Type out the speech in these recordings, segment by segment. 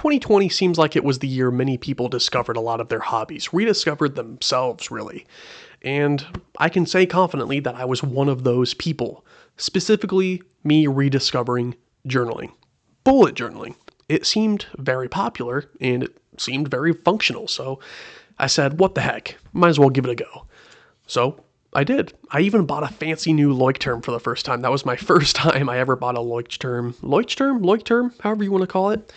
2020 seems like it was the year many people discovered a lot of their hobbies, rediscovered themselves, really. And I can say confidently that I was one of those people, specifically me rediscovering journaling. Bullet journaling. It seemed very popular and it seemed very functional, so I said, what the heck, might as well give it a go. So I did. I even bought a fancy new Leuchtturm for the first time. That was my first time I ever bought a Leuchtturm. Leuchtturm, however you want to call it.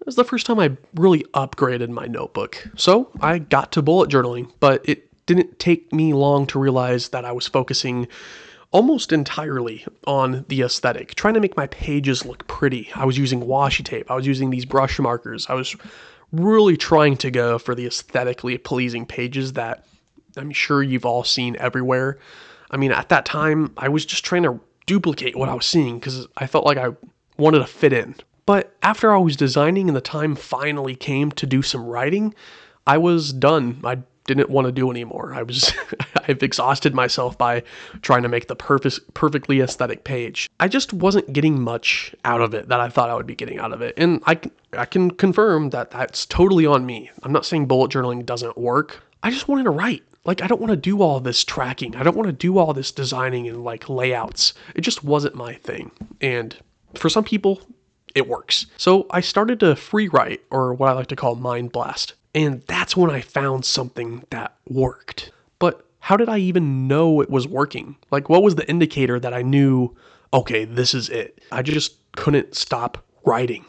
It was the first time I really upgraded my notebook. So I got to bullet journaling, but it didn't take me long to realize that I was focusing almost entirely on the aesthetic, trying to make my pages look pretty. I was using washi tape. I was using these brush markers. I was really trying to go for the aesthetically pleasing pages that I'm sure you've all seen everywhere. I mean, at that time, I was just trying to duplicate what I was seeing because I felt like I wanted to fit in. But after I was designing and the time finally came to do some writing, I was done. I didn't want to do anymore. I've exhausted myself by trying to make the perfectly aesthetic page. I just wasn't getting much out of it that I thought I would be getting out of it. And I can confirm that that's totally on me. I'm not saying bullet journaling doesn't work. I just wanted to write. Like, I don't want to do all this tracking. I don't want to do all this designing and like layouts. It just wasn't my thing. And for some people, it works. So I started to free write, or what I like to call mind blast. And that's when I found something that worked. But how did I even know it was working? Like, what was the indicator that I knew, okay, this is it? I just couldn't stop writing.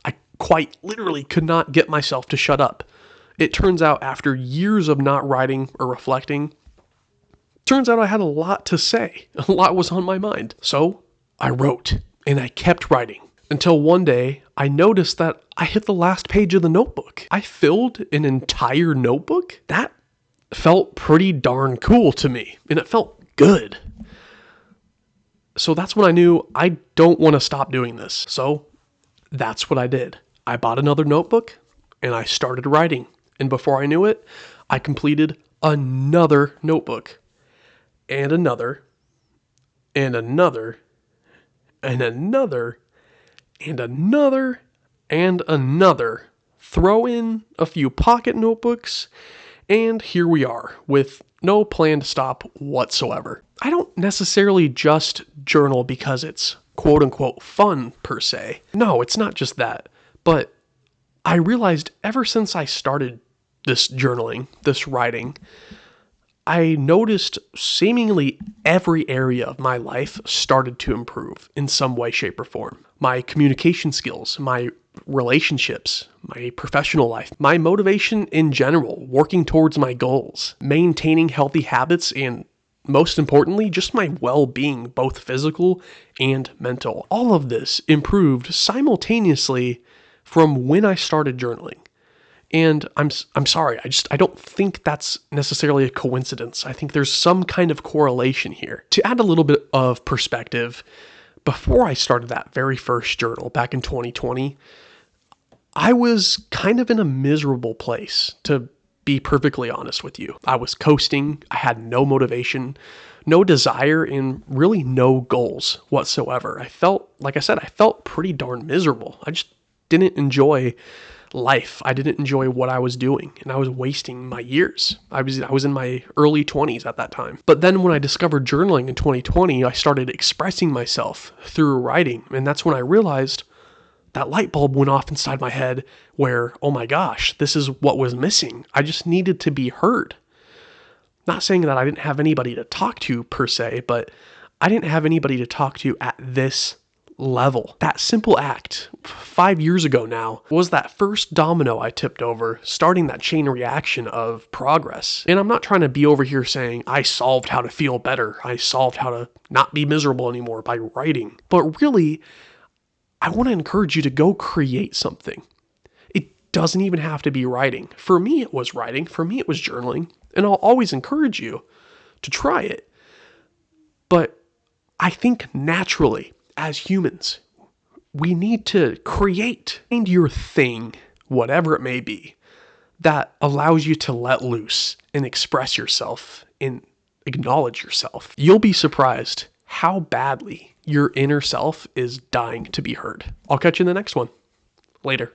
I quite literally could not get myself to shut up. It turns out after years of not writing or reflecting, turns out I had a lot to say. A lot was on my mind. So I wrote and I kept writing until one day I noticed that I hit the last page of the notebook. I filled an entire notebook? That felt pretty darn cool to me, and it felt good. So that's when I knew I don't want to stop doing this. So that's what I did. I bought another notebook and I started writing. And before I knew it, I completed another notebook and another and another and another and another and another. Throw in a few pocket notebooks, and here we are with no planned stop whatsoever. I don't necessarily just journal because it's quote unquote fun per se. No, it's not just that. But I realized ever since I started this journaling, this writing, I noticed seemingly every area of my life started to improve in some way, shape, or form. My communication skills, my relationships, my professional life, my motivation in general, working towards my goals, maintaining healthy habits, and most importantly, just my well-being, both physical and mental. All of this improved simultaneously from when I started journaling. And I'm sorry, I don't think that's necessarily a coincidence. I think there's some kind of correlation here. To add a little bit of perspective, before I started that very first journal back in 2020, I was kind of in a miserable place, to be perfectly honest with you. I was coasting, I had no motivation, no desire, and really no goals whatsoever. I felt, like I said, I felt pretty darn miserable. I just didn't enjoy life. I didn't enjoy what I was doing, and I was wasting my years. I was in my early 20s at that time. But then when I discovered journaling in 2020, I started expressing myself through writing, and that's when I realized that light bulb went off inside my head where, oh my gosh, this is what was missing. I just needed to be heard. Not saying that I didn't have anybody to talk to per se, but I didn't have anybody to talk to at this level. That simple act 5 years ago now was that first domino I tipped over, starting that chain reaction of progress. And I'm not trying to be over here saying I solved how to feel better. I solved how to not be miserable anymore by writing. But really, I want to encourage you to go create something. It doesn't even have to be writing. For me, it was writing. For me, it was journaling. And I'll always encourage you to try it. But I think naturally, as humans, we need to create your thing, whatever it may be, that allows you to let loose and express yourself and acknowledge yourself. You'll be surprised how badly your inner self is dying to be heard. I'll catch you in the next one. Later.